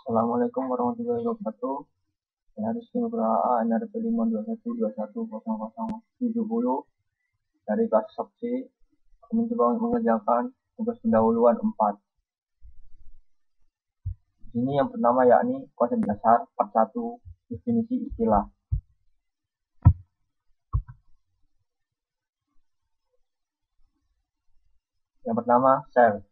Assalamualaikum warahmatullahi wabarakatuh. Saya Rizky Nugraha, NRP 521210070 dari kelas Sabci. Kami mencoba mengerjakan tugas pendahuluan 4. Di sini yang pertama yakni konsep dasar part 1, definisi istilah. Yang pertama, shell.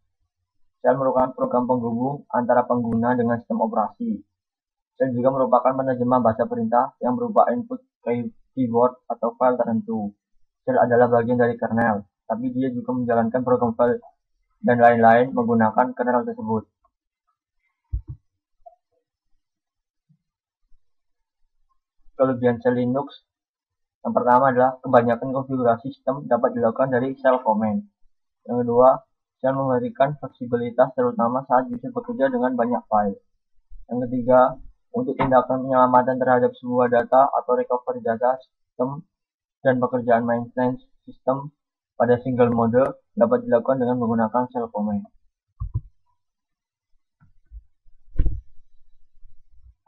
Shell merupakan program penghubung antara pengguna dengan sistem operasi. Shell juga merupakan penerjemah bahasa perintah yang berupa input keyword atau file tertentu. Shell adalah bagian dari kernel, tapi dia juga menjalankan program file dan lain-lain menggunakan kernel tersebut. Kelebihan Shell Linux yang pertama adalah kebanyakan konfigurasi sistem dapat dilakukan dari shell command. Yang kedua, Shell memberikan fleksibilitas terutama saat user bekerja dengan banyak file. Yang ketiga, untuk tindakan penyelamatan terhadap sebuah data atau recovery data sistem dan pekerjaan maintenance sistem pada single mode dapat dilakukan dengan menggunakan shell command.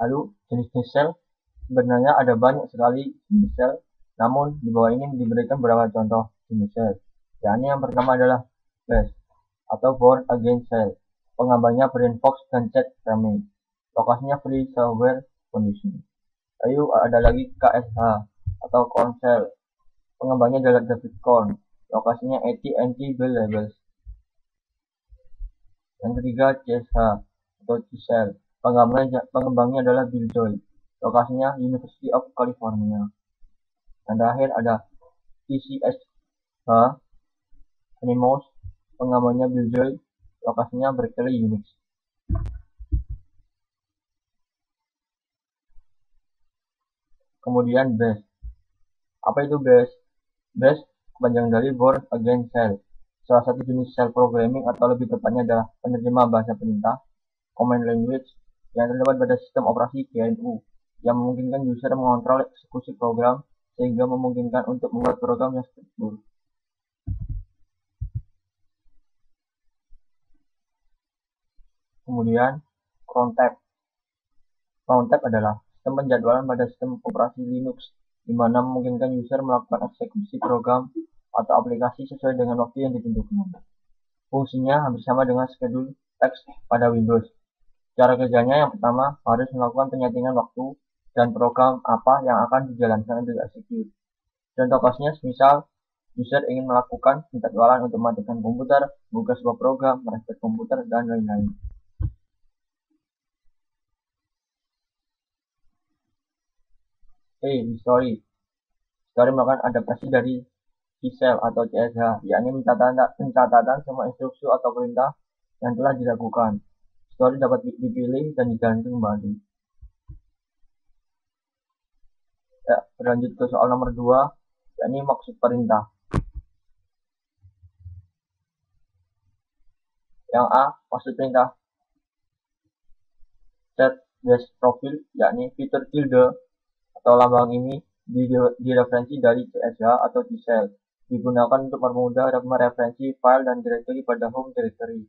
Lalu, jenis-jenis shell sebenarnya ada banyak sekali jenis shell, namun di bawah ini diberikan beberapa contoh jenis shell. Yakni yang pertama adalah bash atau born again shell. Pengembangannya BrainFox dan Chet Framing. Lokasinya Free Software Foundation. Lalu ada lagi KSH atau Korn shell. Pengembangnya adalah David Korn. Lokasinya AT&T Bell Labs. Yang ketiga CSH atau C-Shell. Pengembangnya adalah Bill Joy. Lokasinya University of California. Yang terakhir ada TCSH Animos. Pengembangnya Bill Joy. Lokasinya Berkeley Unix. Kemudian bash. Apa itu bash? Bash kepanjangan dari born again shell. Salah satu jenis shell programming atau lebih tepatnya adalah penerjemah bahasa perintah command language yang terdapat pada sistem operasi GNU yang memungkinkan user mengontrol eksekusi program sehingga memungkinkan untuk membuat program yang struktur. Kemudian crontab. Crontab adalah sistem penjadwalan pada sistem operasi Linux di mana memungkinkan user melakukan eksekusi program atau aplikasi sesuai dengan waktu yang ditentukan. Fungsinya hampir sama dengan schedule text pada Windows. Cara kerjanya yang pertama harus melakukan penyetingan waktu dan program apa yang akan dijalankan untuk execute. Contoh kasusnya misal user ingin melakukan penjadwalan untuk mematikan komputer, buka sebuah program, merestart komputer, dan lain-lain. History. History merupakan adaptasi dari C-Shell atau CSH, yakni pencatatan semua instruksi atau perintah yang telah dilakukan. History dapat dipilih dan dijalankan kembali. Ya, berlanjut ke soal nomor 2, yakni maksud perintah. Yang A, maksud perintah set base profile, yakni fitur tilde atau lambang ini direferensi dari CSH atau C-Shell, digunakan untuk mempermudah mereferensi file dan directory pada home directory.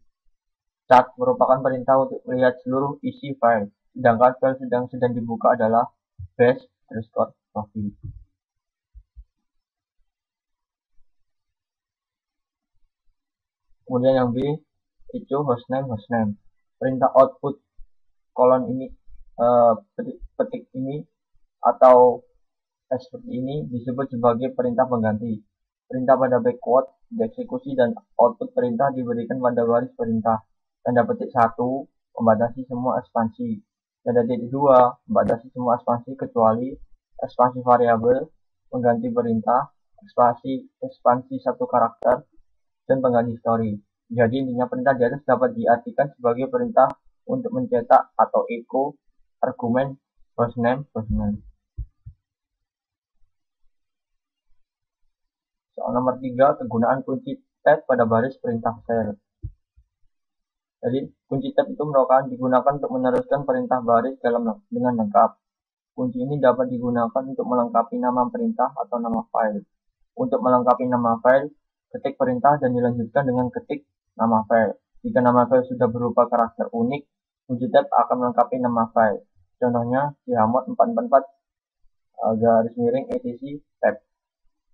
Cat merupakan perintah untuk melihat seluruh isi file, sedangkan file sedang dibuka adalah base_profile. Kemudian yang B, itu hostname. Perintah output kolon ini, petik ini atau seperti ini disebut sebagai perintah pengganti. Perintah pada backward dieksekusi dan output perintah diberikan pada baris perintah. Tanda petik 1 membatasi semua ekspansi. Tanda petik 2 membatasi semua ekspansi kecuali ekspansi variabel, pengganti perintah, ekspansi satu karakter, dan pengganti story. Jadi intinya perintah di atas dapat diartikan sebagai perintah untuk mencetak atau echo argumen hostname. Soal nomor 3, kegunaan kunci tab pada baris perintah shell. Jadi kunci tab itu digunakan untuk meneruskan perintah baris dengan lengkap. Kunci ini dapat digunakan untuk melengkapi nama perintah atau nama file. Untuk melengkapi nama file, ketik perintah dan dilanjutkan dengan ketik nama file. Jika nama file sudah berupa karakter unik, Wujud tab akan melengkapi nama file. Contohnya chmod 444 garis miring etc tab.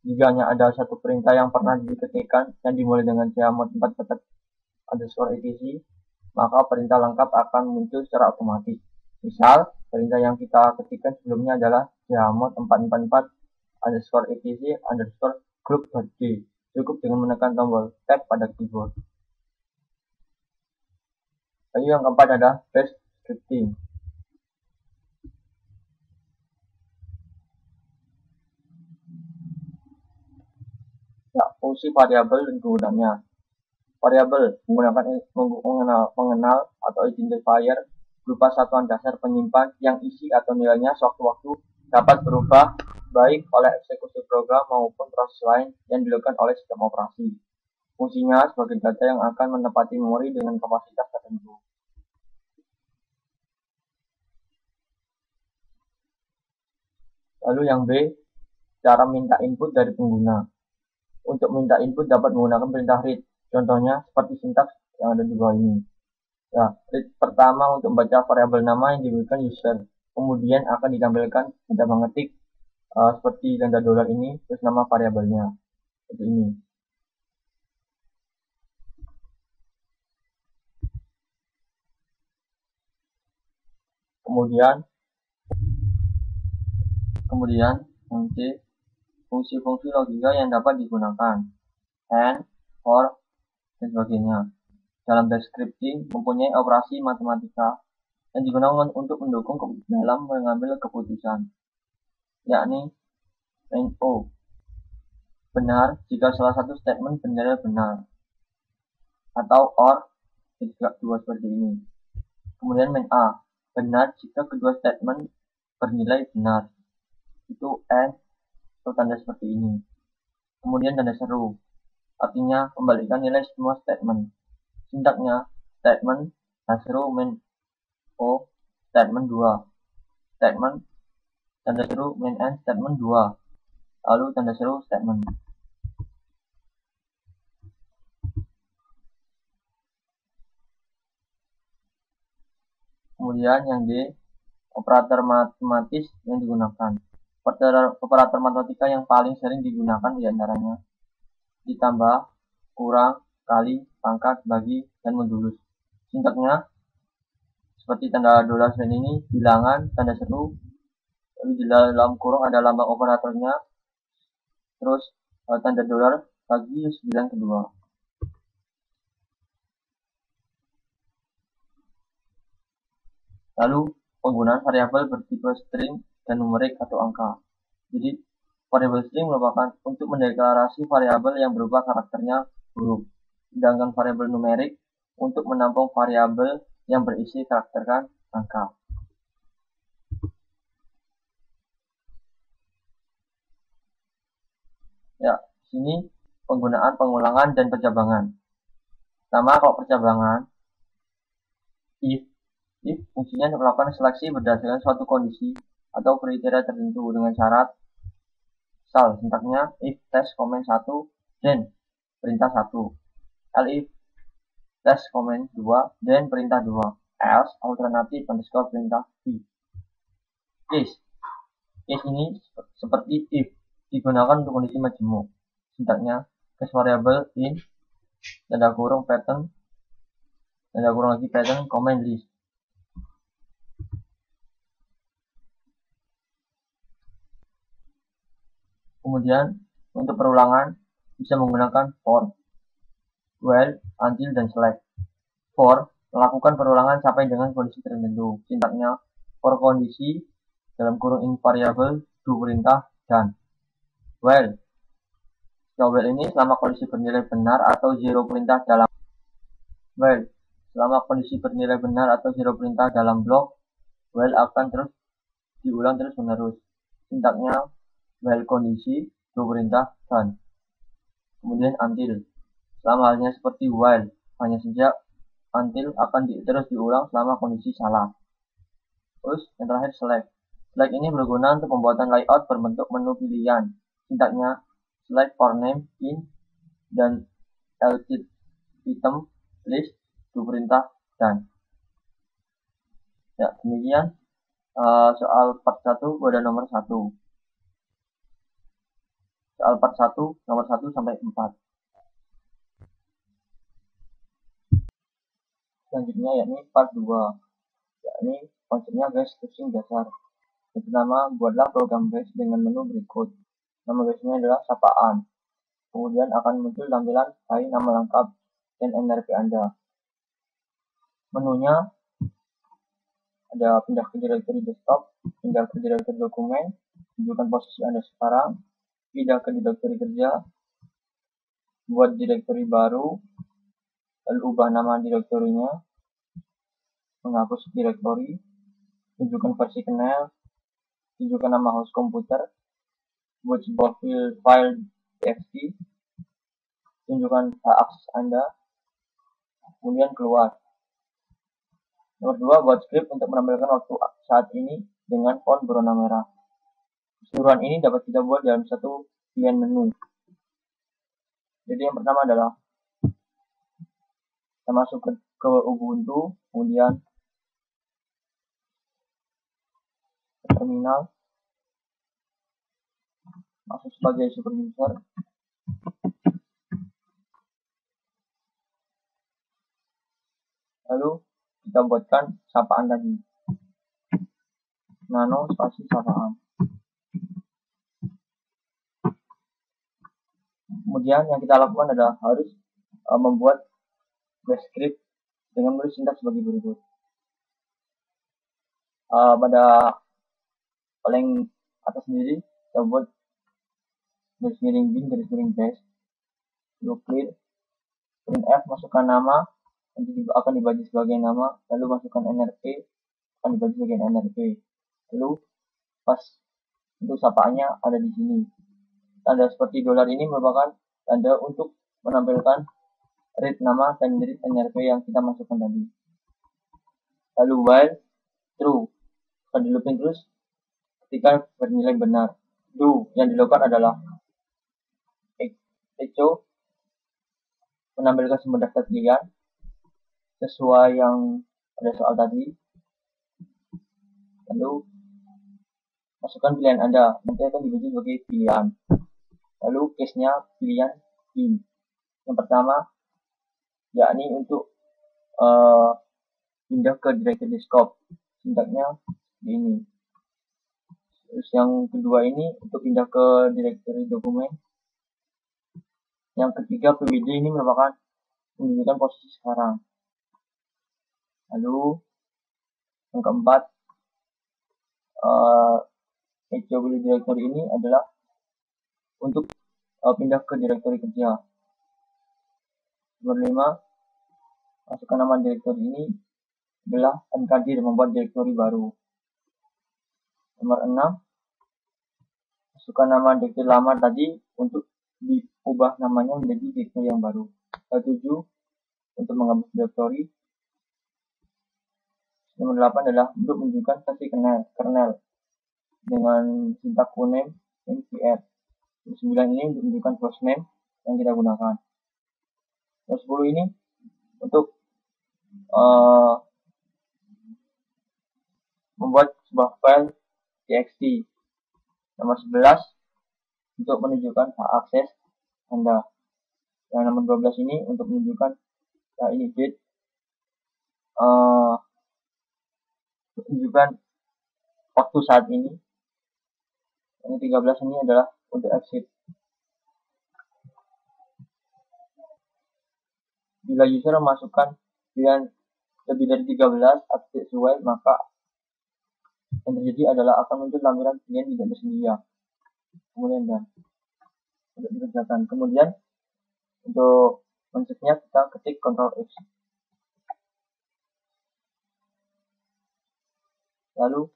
Jika hanya ada satu perintah yang pernah diketikkan yang dimulai dengan chmod 444 etc, maka perintah lengkap akan muncul secara otomatis. Misal, perintah yang kita ketikkan sebelumnya adalah chmod 444 etc group.d. Cukup dengan menekan tombol tab pada keyboard. Lalu yang keempat adalah bash scripting. Ya, fungsi variabel dan kegunaannya. Variabel mengenal atau identifier berupa satuan dasar penyimpan yang isi atau nilainya sewaktu-waktu dapat berubah baik oleh eksekusi program maupun proses lain yang dilakukan oleh sistem operasi. Fungsinya sebagai data yang akan menempati memori dengan kapasitas tertentu. Lalu yang B, cara minta input dari pengguna. Untuk minta input dapat menggunakan perintah read. Contohnya seperti sintaks yang ada di bawah ini. Ya, read pertama untuk membaca variabel nama yang diberikan user. Kemudian akan ditampilkan kita mengetik seperti tanda dolar ini, terus nama variabelnya. Seperti ini. Kemudian nanti fungsi-fungsi logika yang dapat digunakan, and, for, dan sebagainya. Dalam bash scripting mempunyai operasi matematika yang digunakan untuk mendukung dalam mengambil keputusan, yakni main O, benar jika salah satu statement benar, atau or, jika dua seperti ini. Kemudian main A, benar jika kedua statement bernilai benar, itu and atau tanda seperti ini. Kemudian tanda seru, artinya membalikkan nilai semua statement. Sintaknya statement tanda seru main O statement 2, statement tanda seru main N statement 2, lalu tanda seru statement. Kemudian yang D, operator matematis yang digunakan. Operator matematika yang paling sering digunakan diantaranya ditambah, kurang, kali, pangkat, bagi, dan modulus. Sintaknya seperti tanda dolar sign ini, bilangan, tanda seru, lalu di dalam kurung ada lambang operatornya, terus tanda dolar bagi 9 kedua. Lalu penggunaan variabel bertipe string dan numerik atau angka. Jadi variabel string merupakan untuk mendeklarasi variabel yang berubah karakternya huruf, sedangkan variabel numerik untuk menampung variabel yang berisi karakterkan angka. Ya, sini penggunaan pengulangan dan percabangan. Pertama, kalau percabangan, if fungsinya untuk melakukan seleksi berdasarkan suatu kondisi atau kriteria tertentu dengan syarat. Misal, sintaknya if test komen 1 dan perintah 1. Elif test komen 2 dan perintah 2. Else alternatif underscore perintah b. Case ini seperti if digunakan untuk kondisi majemuk. Sintaknya case variable in tanda kurung pattern tanda kurung lagi pattern comment list. Kemudian untuk perulangan bisa menggunakan for, while, until, dan select. For melakukan perulangan sampai dengan kondisi tertentu. Sintaknya for kondisi dalam kurung in variable do perintah dan. While ini selama kondisi bernilai benar atau zero perintah dalam. While selama kondisi bernilai benar atau zero perintah dalam blok, while akan terus diulang terus menerus. Sintaknya while kondisi do perintah dan. Kemudian until selama halnya seperti while, hanya saja until akan terus diulang selama kondisi salah. Terus yang terakhir select. Select ini berguna untuk pembuatan layout berbentuk menu pilihan. Sintaknya select for name in dan list item list do perintah dan. Ya, demikian soal part 1 pada nomor 1. Soal part 1 nomor 1 sampai 4. Selanjutnya yakni part 2. Yakni konsepnya bash scripting dasar. Yang pertama, buatlah program bash dengan menu berikut. Nama bashnya adalah sapaan. Kemudian akan muncul tampilan hai nama lengkap dan NRP Anda. Menunya ada pindah ke directory desktop, pindah ke directory dokumen, tunjukkan posisi Anda sekarang, pindah ke directory kerja, buat directory baru, lalu ubah nama direktorinya, menghapus directory, tunjukkan versi kernel, tunjukkan nama host komputer, buat sebuah file txt, tunjukkan hak akses Anda, kemudian keluar. Nomor 2, buat script untuk menampilkan waktu saat ini dengan font berwarna merah. Keseluruhan ini dapat kita buat dalam satu pilihan menu. Jadi yang pertama adalah kita masuk ke Ubuntu, kemudian ke terminal, masuk sebagai super user, lalu kita buatkan sapaan tadi, nano spasi sapaan. Kemudian yang kita lakukan adalah harus membuat bash script dengan menulis sintaks sebagai berikut. Pada paling atas sendiri kita buat garis miring bin garis miring bash, lalu clear, printf, masukkan nama, nanti akan dibagi sebagai nama, lalu masukkan NRP, akan dibagi sebagai NRP, lalu pas untuk sapaannya ada di sini. Tanda seperti dolar ini merupakan tanda untuk menampilkan read nama dan read NRP yang kita masukkan tadi. Lalu while true akan di looping terus ketika bernilai benar. Do yang dilakukan adalah echo menampilkan sumber daftar pilihan sesuai yang pada soal tadi. Lalu masukkan pilihan Anda, nanti akan dibagi sebagai pilihan. Lalu case-nya pilihan in. Yang pertama yakni untuk pindah ke directory scope, sintaknya ini. Terus yang kedua ini untuk pindah ke directory dokumen. Yang ketiga PWD ini merupakan menunjukkan posisi sekarang. Lalu yang keempat HW directory ini adalah untuk pindah ke directory kerja. Nomor 5, masukkan nama directory ini adalah mkdir, membuat directory baru. Nomor 6, masukkan nama directory lama tadi untuk diubah namanya menjadi directory yang baru. 7, untuk menghapus directory. Nomor 8 adalah untuk menunjukkan versi kernel dengan sintak uname npr. 9 ini untuk menunjukkan hostname yang kita gunakan. Nomor 10 ini untuk membuat sebuah file txt. Nomor 11 untuk menunjukkan hak akses Anda. Yang nomor 12 ini untuk menunjukkan ini date, menunjukkan waktu saat ini. Yang 13 ini adalah untuk exit. Bila user memasukkan pilihan lebih dari 13 atau sesuai, maka yang terjadi adalah akan muncul tampilan pilihan tidak tersedia. Kemudian untuk dikerjakan. Kemudian untuk konsepnya kita ketik Ctrl X. Lalu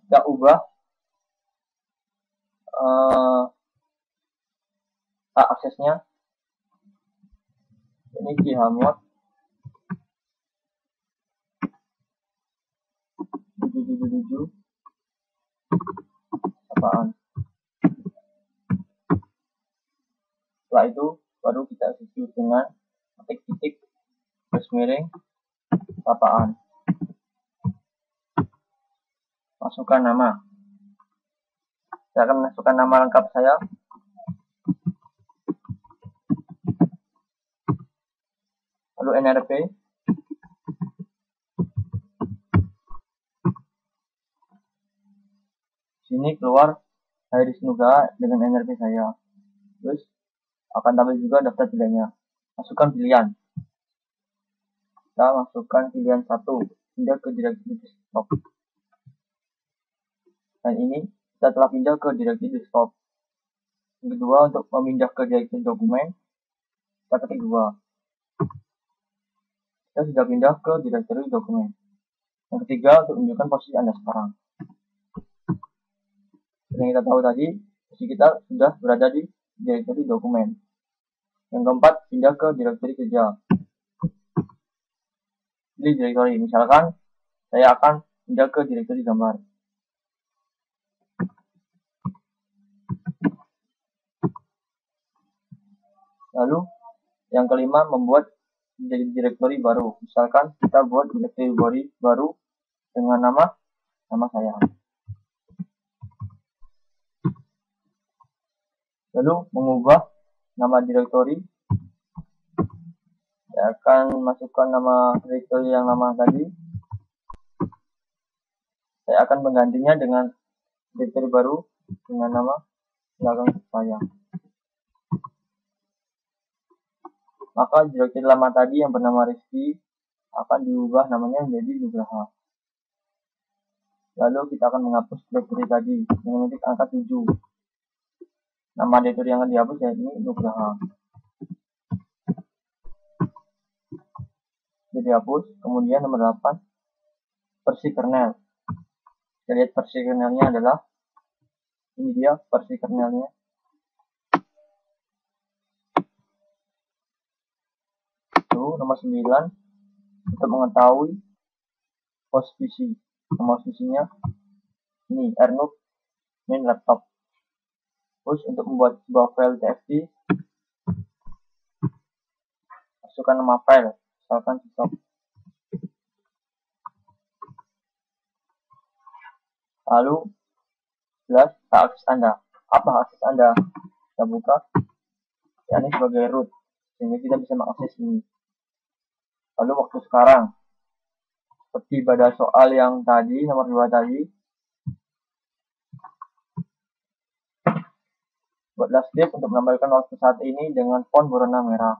kita ubah hak aksesnya. Ini chmod 777 apaan. Setelah itu baru kita execute dengan ketik titik garis miring sapaan. Masukkan nama. Saya akan masukkan nama lengkap saya. Lalu NRP. Sini keluar Haris Nugraha dengan NRP saya. Terus akan tampil juga daftar pilihannya. Masukkan pilihan. Kita masukkan pilihan 1, pindah ke direktory desktop. Dan ini kita telah pindah ke direktory desktop. Yang kedua, untuk memindah ke direktory dokumen, kita ketik 2. Kita sudah pindah ke direktory dokumen. Yang ketiga, untuk menunjukkan posisi Anda sekarang. Yang kita tahu tadi, posisi kita sudah berada di direktory dokumen. Yang keempat, pindah ke direktory kerja. Pilih direktory, misalkan saya akan pindah ke direktory gambar. Lalu yang kelima, membuat direktory baru. Misalkan kita buat direktory baru dengan nama saya. Lalu mengubah nama direktory. Saya akan masukkan nama direktory yang lama tadi. Saya akan menggantinya dengan direktory baru dengan nama belakang saya. Maka direktory lama tadi yang bernama Rizky akan diubah namanya menjadi Nugraha. Lalu kita akan menghapus direktory tadi dengan mengetik angka 7. Nama direktory yang akan dihapus ya ini Nugraha. Jadi dihapus. Kemudian nomor 8, versi kernel. Kita lihat versi kernelnya adalah ini dia versi kernelnya. Nomor 9, untuk mengetahui host PC. Nama host PC-nya ini rnook main laptop. Terus untuk membuat sebuah file txt, masukkan nama file, misalkan stop. Lalu jelas akses Anda. Apa akses Anda? Kita buka, ya ini sebagai root, sehingga kita bisa mengakses ini. Lalu waktu sekarang, seperti pada soal yang tadi, nomor 2 tadi, buatlah script untuk menambahkan waktu saat ini dengan font berwarna merah.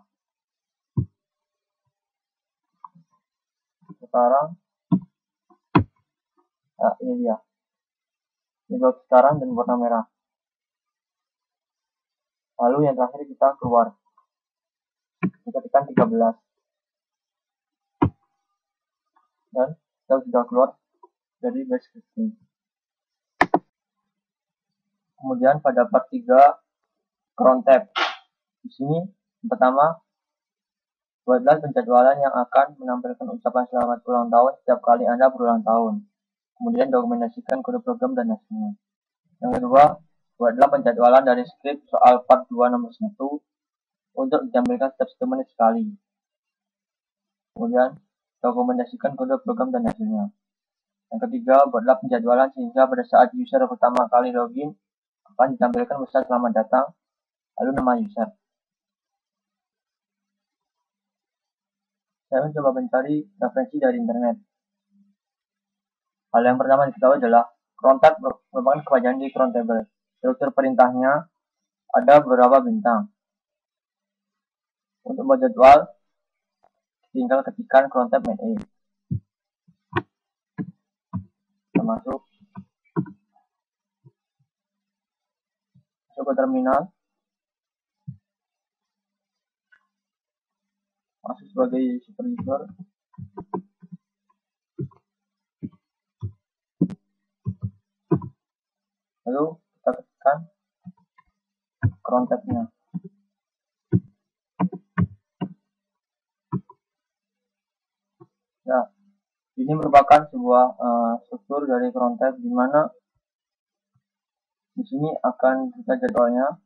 Sekarang, nah ini dia. Ini waktu sekarang dan warna merah. Lalu yang terakhir kita keluar. Kita tekan 13. Dan kita sudah keluar dari base scripting. Kemudian pada part 3, cron tab. Di sini pertama, buatlah penjadwalan yang akan menampilkan ucapan selamat ulang tahun setiap kali Anda berulang tahun. Kemudian dokumentasikan kode program dan hasilnya. Yang kedua, buatlah penjadwalan dari skrip soal part 2 nomor 1 untuk ditampilkan setiap 1 menit sekali. Kemudian, dokumentasikan kode program dan hasilnya. Yang ketiga, buatlah penjadwalan sehingga pada saat user pertama kali login akan ditampilkan pesan selamat datang, lalu nama user. Saya mencoba mencari referensi dari internet. Hal yang pertama diketahui adalah cron tab merupakan kepanjangan di cron table. Struktur perintahnya ada beberapa bintang. Untuk membuat jadwal, tinggal ketikkan cron tab main A. Kita masuk ke terminal, masuk sebagai super user. Lalu kita ketikkan cron tab-nya. Nah, ini merupakan sebuah struktur dari cron tab di mana di sini akan kita jadwalnya.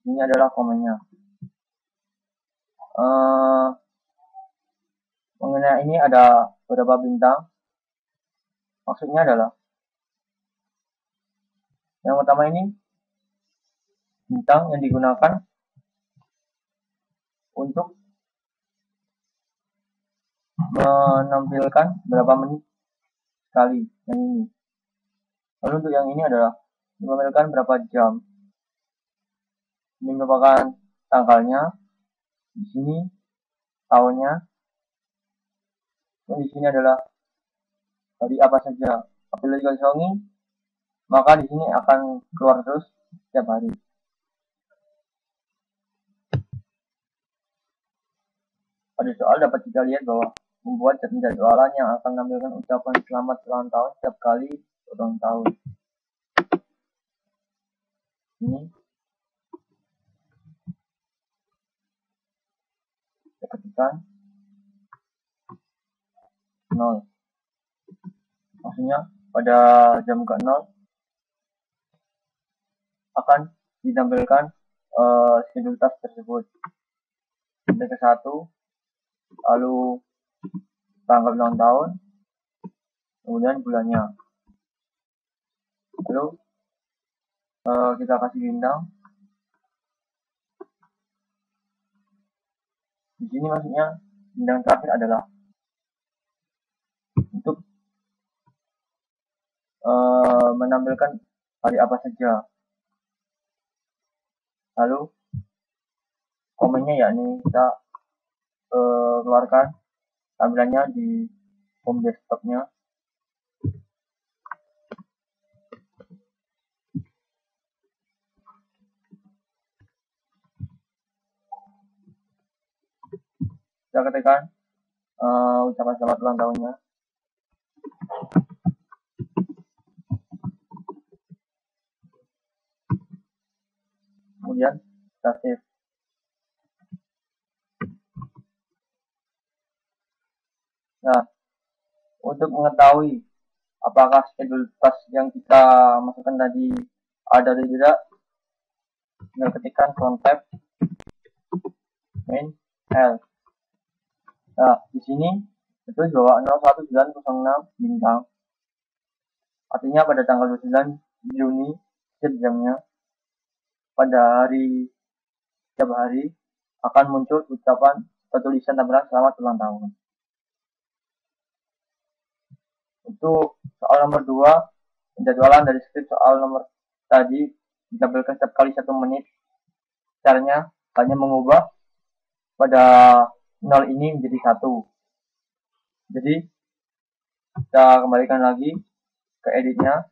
Ini adalah komennya. Mengenai ini ada beberapa bintang. Maksudnya adalah yang pertama ini bintang yang digunakan untuk menampilkan berapa menit sekali yang ini. Lalu untuk yang ini adalah menampilkan berapa jam. Ini merupakan tanggalnya. Di sini tahunnya. Dan di sini adalah hari apa saja. Apabila dikosongi, maka di sini akan keluar terus setiap hari. Pada soal dapat kita lihat bahwa membuat jadwalan yang akan menampilkan ucapan selamat ulang tahun setiap kali ulang tahun. Ini saya ketikkan 0. Maksudnya pada jam ke-0 akan ditampilkan schedule task tersebut. Sampai ke 1, lalu tanggal ulang tahun, kemudian bulannya. Lalu kita kasih bintang. Di sini maksudnya bintang terakhir adalah untuk menampilkan hari apa saja. Lalu komennya yakni kita keluarkan tampilannya di home desktopnya. Kita ketikkan ucapan selamat ulang tahunnya. Kemudian kita save. Nah, untuk mengetahui apakah schedule task yang kita masukkan tadi ada atau tidak, tinggal ketikkan contact main health. Nah, di sini betul bahwa 01906 bintang. Artinya pada tanggal 29 Juni setiap jamnya, pada hari setiap hari akan muncul ucapan atau tulisan tampilan selamat ulang tahun. Untuk soal nomor 2, penjadwalan dari skrip soal nomor tadi ditampilkan setiap kali 1 menit. Caranya hanya mengubah pada 0 ini menjadi 1. Jadi kita kembalikan lagi ke editnya.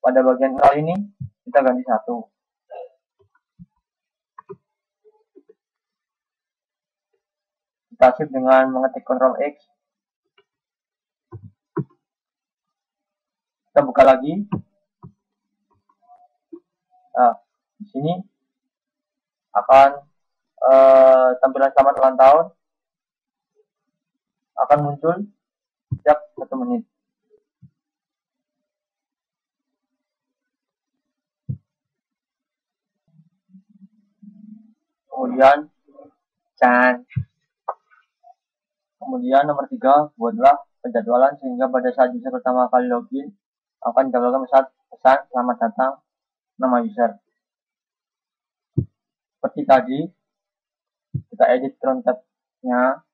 Pada bagian 0 ini kita ganti 1. Kita save dengan mengetik Ctrl X. Kita buka lagi. Nah, di sini akan tampilan selamat ulang tahun akan muncul setiap 1 menit. Kemudian nomor 3, buatlah penjadwalan sehingga pada saat user pertama kali login akan didapatkan pesan selamat datang nama user. Seperti tadi, kita edit content-nya.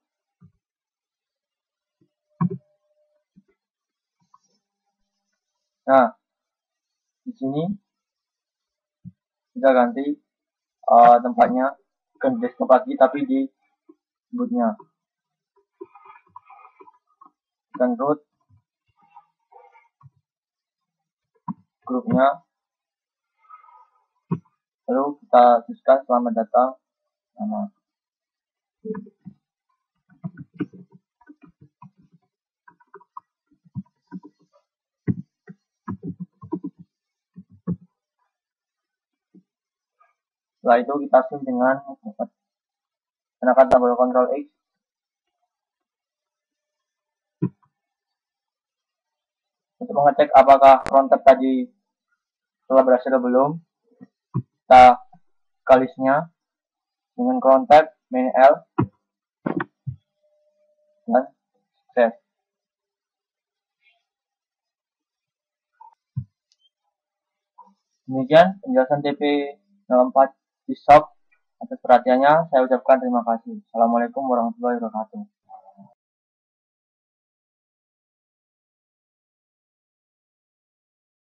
Nah, di sini kita ganti tempatnya ke desktop lagi, tapi di bootnya. Dan root grupnya, lalu kita tuliskan selamat datang nama. Setelah itu kita save dengan menekan tombol Ctrl X. Untuk mengecek apakah content tadi telah berhasil atau belum, kita buka listnya dengan contact main L. dan sukses. Demikian penjelasan TP64 di shop. Atas perhatiannya, saya ucapkan terima kasih. Assalamualaikum warahmatullahi wabarakatuh.